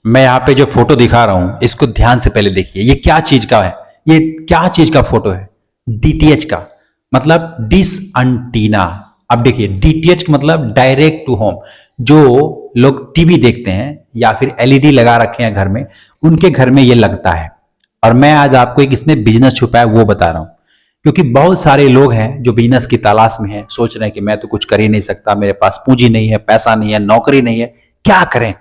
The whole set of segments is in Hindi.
मैं यहाँ पे जो फोटो दिखा रहा हूं इसको ध्यान से पहले देखिए। ये क्या चीज का है? ये क्या चीज का फोटो है? डीटीएच का, मतलब डिश एंटीना। अब देखिए, डीटीएच मतलब डायरेक्ट टू होम। जो लोग टीवी देखते हैं या फिर एलईडी लगा रखे हैं घर में, उनके घर में ये लगता है। और मैं आज आपको एक इसमें बिजनेस छुपा है वो बता रहा हूं, क्योंकि बहुत सारे लोग हैं जो बिजनेस की तलाश में हैं, सोच रहे हैं कि मैं तो कुछ कर ही नहीं सकता, मेरे पास पूंजी नहीं है, पैसा नहीं है, नौकरी नहीं है, क्या करें।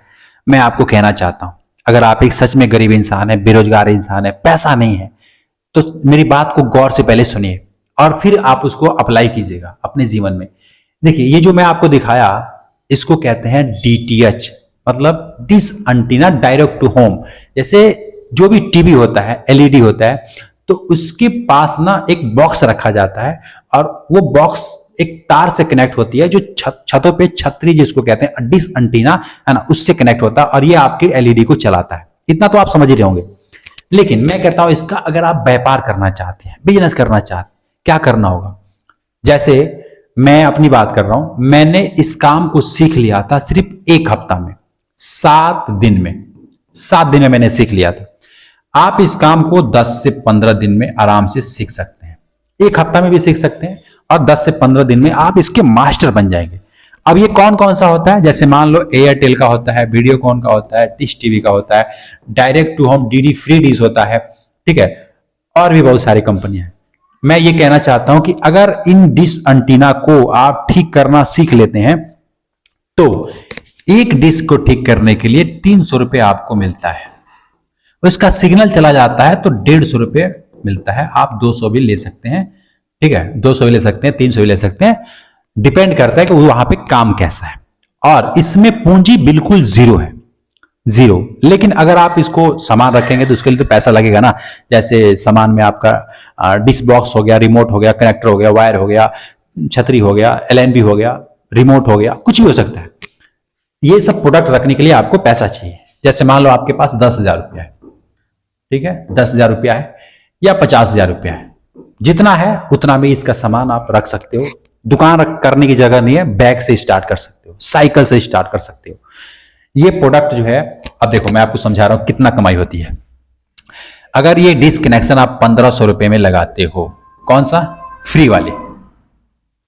मैं आपको कहना चाहता हूं, अगर आप एक सच में गरीब इंसान है, बेरोजगार इंसान है, पैसा नहीं है, तो मेरी बात को गौर से पहले सुनिए और फिर आप उसको अप्लाई कीजिएगा अपने जीवन में। देखिए, ये जो मैं आपको दिखाया इसको कहते हैं डीटीएच, मतलब dish antenna direct to home. जैसे जो भी टीवी होता है, एलईडी होता है, तो उसके पास ना एक बॉक्स रखा जाता है और वो बॉक्स एक तार से कनेक्ट होती है, जो छतों पे छतरी जिसको कहते हैं डिश एंटीना, है ना, उससे कनेक्ट होता है और ये आपकी एलईडी को चलाता है। इतना तो आप समझ ही रहे होंगे। लेकिन मैं कहता हूं, इसका अगर आप व्यापार करना चाहते हैं, बिजनेस करना चाहते हैं, क्या करना होगा? जैसे मैं अपनी बात कर रहा हूं, मैंने इस काम को सीख लिया था सिर्फ एक हफ्ता में, 7 दिन में। 7 दिन में मैंने सीख लिया था। आप इस काम को 10 से 15 दिन में आराम से सीख सकते हैं। एक हफ्ता में भी सीख सकते हैं और 10 से 15 दिन में आप इसके मास्टर बन जाएंगे। अब ये कौन कौन सा होता है? जैसे मान लो एयरटेल का होता है, वीडियोकॉन का होता है, डिश टीवी का होता है, direct to home DD free dish होता है, ठीक है, और भी बहुत सारी कंपनियां हैं। मैं ये कहना चाहता हूं कि अगर इन डिश एंटीना को आप ठीक करना सीख लेते हैं तो एक डिश को ठीक करने के लिए 300 रुपये आपको मिलता है। उसका सिग्नल चला जाता है तो 150 रुपये मिलता है। आप 200 भी ले सकते हैं, ठीक है, 200 भी ले सकते हैं, 300 भी ले सकते हैं, डिपेंड करता है कि वहां पे काम कैसा है। और इसमें पूंजी बिल्कुल जीरो है, जीरो। लेकिन अगर आप इसको सामान रखेंगे तो उसके लिए तो पैसा लगेगा ना। जैसे सामान में आपका डिश बॉक्स हो गया, रिमोट हो गया, कनेक्टर हो गया, वायर हो गया, छतरी हो गया, एलएनबी हो गया, रिमोट हो गया, कुछ भी हो सकता है। ये सब प्रोडक्ट रखने के लिए आपको पैसा चाहिए। जैसे मान लो आपके पास 10,000 रुपया है, ठीक है, 10,000 रुपया है या 50,000 रुपया है, जितना है उतना में इसका सामान आप रख सकते हो। दुकान करने की जगह नहीं है, बैग से स्टार्ट कर सकते हो, साइकिल से स्टार्ट कर सकते हो। ये प्रोडक्ट जो है, अब देखो मैं आपको समझा रहा हूं कितना कमाई होती है। अगर ये डिश कनेक्शन आप 1500 रुपए में लगाते हो, कौन सा? फ्री वाली,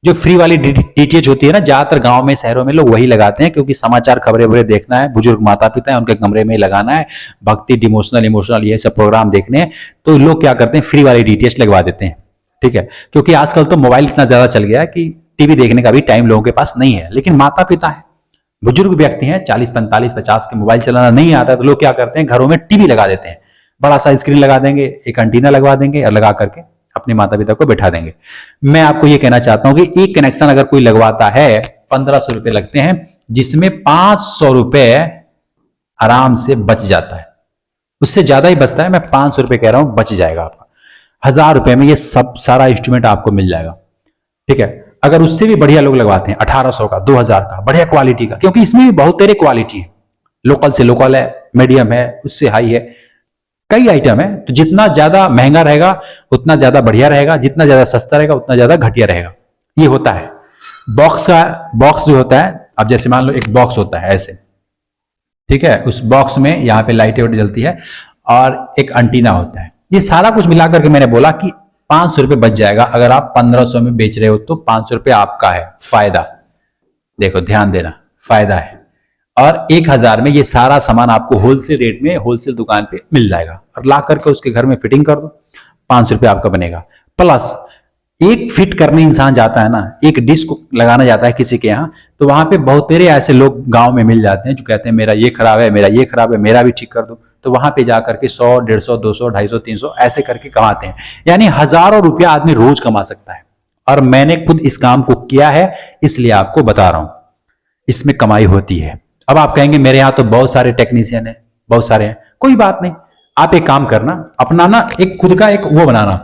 जो फ्री वाली डीटीएच होती है ना, ज्यादातर गांव में, शहरों में लोग वही लगाते हैं, क्योंकि समाचार खबरें वबरें देखना है, बुजुर्ग माता पिता है उनके कमरे में लगाना है, भक्ति डिमोशनल ये सब प्रोग्राम देखने हैं, तो लोग क्या करते हैं, फ्री वाली डीटीएच लगवा देते हैं, ठीक है। क्योंकि आजकल तो मोबाइल इतना ज्यादा चल गया है कि टीवी देखने का भी टाइम लोगों के पास नहीं है। लेकिन माता पिता है, बुजुर्ग व्यक्ति हैं, 40, 45, 50 के, मोबाइल चलाना नहीं आता, तो लोग क्या करते हैं, घरों में टीवी लगा देते हैं, बड़ा सा स्क्रीन लगा देंगे, एक एंटीना लगवा देंगे और लगा करके अपने माता पिता को बैठा देंगे। मैं आपको ये कहना चाहता हूं कि एक कनेक्शन अगर कोई लगवाता है, 1500 रुपए लगते हैं, जिसमें 500 रुपए आराम से बच जाता है। उससे ज्यादा ही बचता है, मैं 500 रुपए कह रहा हूं, बच जाएगा आपका। 1000 रुपए में ये सब सारा इंस्ट्रूमेंट आपको मिल जाएगा, ठीक है। अगर उससे भी बढ़िया लोग लगवाते हैं, 1800 का, 2000 का, बढ़िया क्वालिटी का, क्योंकि इसमें भी बहुत तेरे क्वालिटी है, लोकल से लोकल है, मीडियम है, उससे हाई है, कई आइटम है। तो जितना ज्यादा महंगा रहेगा उतना ज्यादा बढ़िया रहेगा, जितना ज्यादा सस्ता रहेगा उतना ज्यादा घटिया रहेगा। ये होता है बॉक्स जो होता है। अब जैसे मान लो एक बॉक्स होता है ऐसे, ठीक है, उस बॉक्स में यहाँ पे लाइटें वाइटें जलती है और एक एंटीना होता है। ये सारा कुछ मिलाकर के मैंने बोला कि 500 रुपये बच जाएगा। अगर आप 1500 में बेच रहे हो तो 500 रुपये आपका है फायदा। देखो ध्यान देना, फायदा है। और 1000 में ये सारा सामान आपको होलसेल रेट में होलसेल दुकान पे मिल जाएगा, और ला करके उसके घर में फिटिंग कर दो, 500 रुपये आपका बनेगा। प्लस एक फिट करने इंसान जाता है ना, एक डिश को लगाना जाता है किसी के यहाँ, तो वहां पे बहुत तेरे ऐसे लोग गांव में मिल जाते हैं जो कहते हैं मेरा ये खराब है, मेरा ये खराब है, मेरा भी ठीक कर दो। तो वहां पे जाकर के 100, 150, 200, 250, 300 ऐसे करके कमाते हैं। यानी हजारों रुपया आदमी रोज कमा सकता है। और मैंने खुद इस काम को किया है, इसलिए आपको बता रहा हूं, इसमें कमाई होती है। अब आप कहेंगे मेरे यहाँ तो बहुत सारे टेक्नीशियन है, बहुत सारे हैं, कोई बात नहीं। आप एक काम करना, अपना ना एक खुद का एक वो बनाना,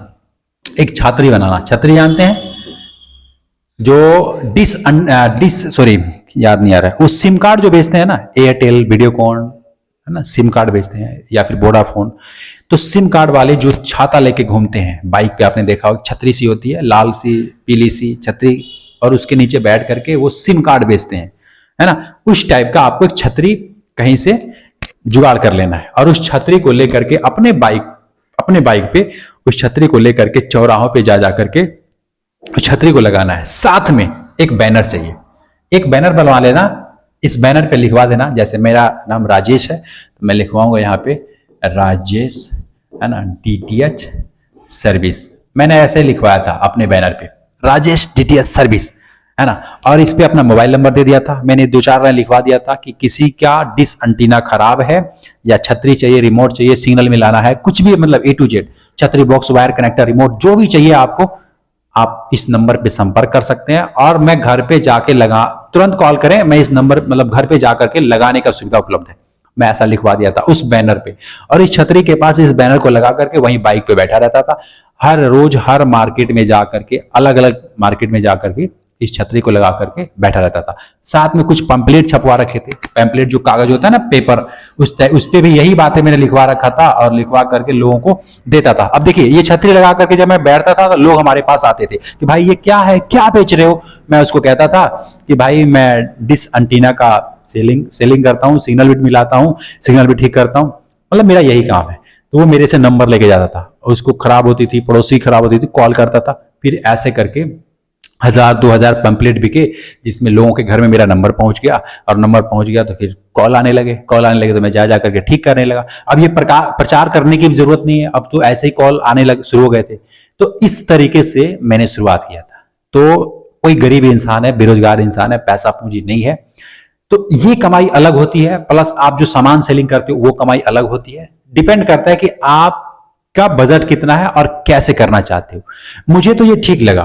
एक छतरी बनाना। छतरी जानते हैं? जो सॉरी याद नहीं आ रहा है, वो सिम कार्ड जो बेचते हैं ना, एयरटेल, वीडियोकॉन, है ना, सिम कार्ड बेचते हैं, या फिर वोडाफोन। तो सिम कार्ड वाले जो छाता लेके घूमते हैं बाइक पे, आपने देखा हो, छतरी सी होती है, लाल सी पीली सी छतरी, और उसके नीचे बैठ करके वो सिम कार्ड बेचते हैं, है ना। उस टाइप का आपको एक छतरी कहीं से जुगाड़ कर लेना है और उस छतरी को लेकर के अपने बाइक पे उस छतरी को लेकर के चौराहों पे जा करके उस छतरी को लगाना है। साथ में एक बैनर चाहिए, एक बैनर बनवा लेना। इस बैनर पे लिखवा देना, जैसे मेरा नाम राजेश है तो मैं लिखवाऊंगा यहाँ पे राजेश, है ना, डीटीएच सर्विस। मैंने ऐसे लिखवाया था अपने बैनर पे, राजेश डीटीएच सर्विस, है ना। और इस पे अपना मोबाइल नंबर दे दिया था। मैंने 2-4 लाइन लिखवा दिया था कि किसी का डिश एंटीना खराब है या छतरी चाहिए, रिमोट चाहिए, सिग्नल मिलाना है, कुछ भी, मतलब A to Z, छतरी, बॉक्स, वायर, कनेक्टर, रिमोट, जो भी चाहिए आपको, आप इस नंबर पे संपर्क कर सकते हैं। और मैं घर पे जाके लगा, तुरंत कॉल करें, मैं इस नंबर, मतलब घर पे जाकर के लगाने का सुविधा उपलब्ध है। मैं ऐसा लिखवा दिया था उस बैनर पे। और इस छतरी के पास इस बैनर को लगा करके वहीं बाइक पे बैठा रहता था। हर रोज हर मार्केट में जा करके, अलग अलग मार्केट में जा करके इस छतरी को लगा करके बैठा रहता था। साथ में कुछ पंपलेट छपवा रखे थे, पैम्पलेट जो कागज होता है ना, पेपर, उस पे भी यही बातें मैंने लिखवा रखा था और लिखवा करके लोगों को देता था। अब देखिए, ये छतरी लगा करके जब मैं बैठता था तो लोग हमारे पास आते थे कि भाई ये क्या है, क्या बेच रहे हो। मैं उसको कहता था कि भाई मैं डिश एंटीना का सेलिंग करता हूँ, सिग्नल बिट मिलाता हूँ, सिग्नल बिट ठीक करता हूँ, मतलब मेरा यही काम है। तो वो मेरे से नंबर लेके जाता था, उसको खराब होती थी, पड़ोसी खराब होती थी, कॉल करता था। फिर ऐसे करके 1000-2000 पंपलेट बिके, जिसमें लोगों के घर में मेरा नंबर पहुंच गया। और नंबर पहुंच गया तो फिर कॉल आने लगे तो मैं जा करके ठीक करने लगा। अब ये प्रचार करने की भी जरूरत नहीं है, अब तो ऐसे ही कॉल आने लग शुरू हो गए थे। तो इस तरीके से मैंने शुरुआत किया था। तो कोई गरीब इंसान है, बेरोजगार इंसान है, पैसा पूंजी नहीं है, तो ये कमाई अलग होती है। प्लस आप जो सामान सेलिंग करते हो वो कमाई अलग होती है। डिपेंड करता है कि आपका बजट कितना है और कैसे करना चाहते हो। मुझे तो ये ठीक लगा,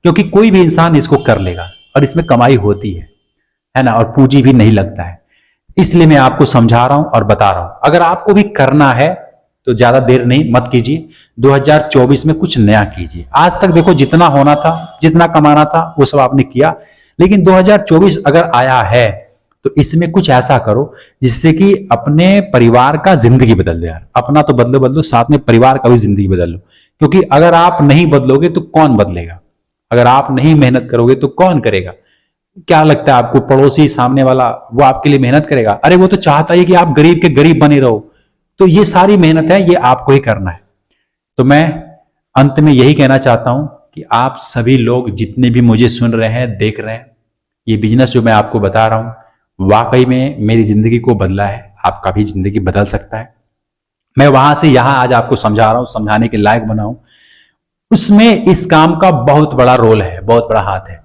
क्योंकि कोई भी इंसान इसको कर लेगा और इसमें कमाई होती है ना, और पूंजी भी नहीं लगता है। इसलिए मैं आपको समझा रहा हूं और बता रहा हूं। अगर आपको भी करना है तो ज्यादा देर नहीं, मत कीजिए। 2024 में कुछ नया कीजिए। आज तक देखो, जितना होना था, जितना कमाना था, वो सब आपने किया। लेकिन 2024 अगर आया है तो इसमें कुछ ऐसा करो जिससे कि अपने परिवार का जिंदगी बदल दे यार। अपना तो बदलो, साथ में परिवार का भी जिंदगी बदल लो। क्योंकि अगर आप नहीं बदलोगे तो कौन बदलेगा? अगर आप नहीं मेहनत करोगे तो कौन करेगा? क्या लगता है आपको, पड़ोसी, सामने वाला, वो आपके लिए मेहनत करेगा? अरे वो तो चाहता है कि आप गरीब के गरीब बने रहो। तो ये सारी मेहनत है, ये आपको ही करना है। तो मैं अंत में यही कहना चाहता हूं कि आप सभी लोग जितने भी मुझे सुन रहे हैं, देख रहे हैं, ये बिजनेस जो मैं आपको बता रहा हूं वाकई में मेरी जिंदगी को बदला है। आपका भी जिंदगी बदल सकता है। मैं वहां से यहां आज आपको समझा रहा हूं, समझाने के लायक बनाऊं। उसमें इस काम का बहुत बड़ा रोल है, बहुत बड़ा हाथ है।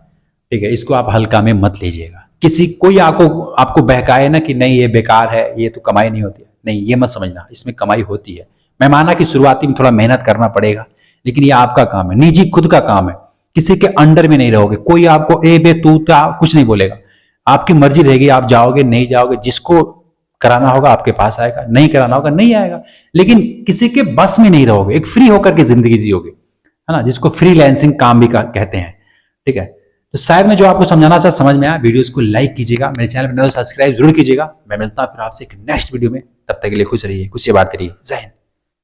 ठीक है, इसको आप हल्का में मत लीजिएगा। कोई आपको बहकाए ना कि नहीं ये बेकार है, ये तो कमाई नहीं होती है, नहीं, ये मत समझना, इसमें कमाई होती है। मैं माना कि शुरुआती में थोड़ा मेहनत करना पड़ेगा, लेकिन ये आपका काम है, निजी खुद का काम है। किसी के अंडर में नहीं रहोगे, कोई आपको ए बे तू ता कुछ नहीं बोलेगा। आपकी मर्जी रहेगी, आप जाओगे नहीं जाओगे, जिसको कराना होगा आपके पास आएगा, नहीं कराना होगा नहीं आएगा। लेकिन किसी के बस में नहीं रहोगे, एक फ्री होकर के जिंदगी जियोगे, है ना, जिसको फ्रीलांसिंग काम भी कहते हैं। ठीक है, तो शायद मैं जो आपको समझाना चाहता समझ में आया। वीडियोस को लाइक कीजिएगा, मेरे चैनल पर सब्सक्राइब जरूर कीजिएगा। मैं मिलता हूं फिर आपसे एक नेक्स्ट वीडियो में। तब तक के लिए खुश रहिए, खुशियां बांटते रहिए। जय हिंद।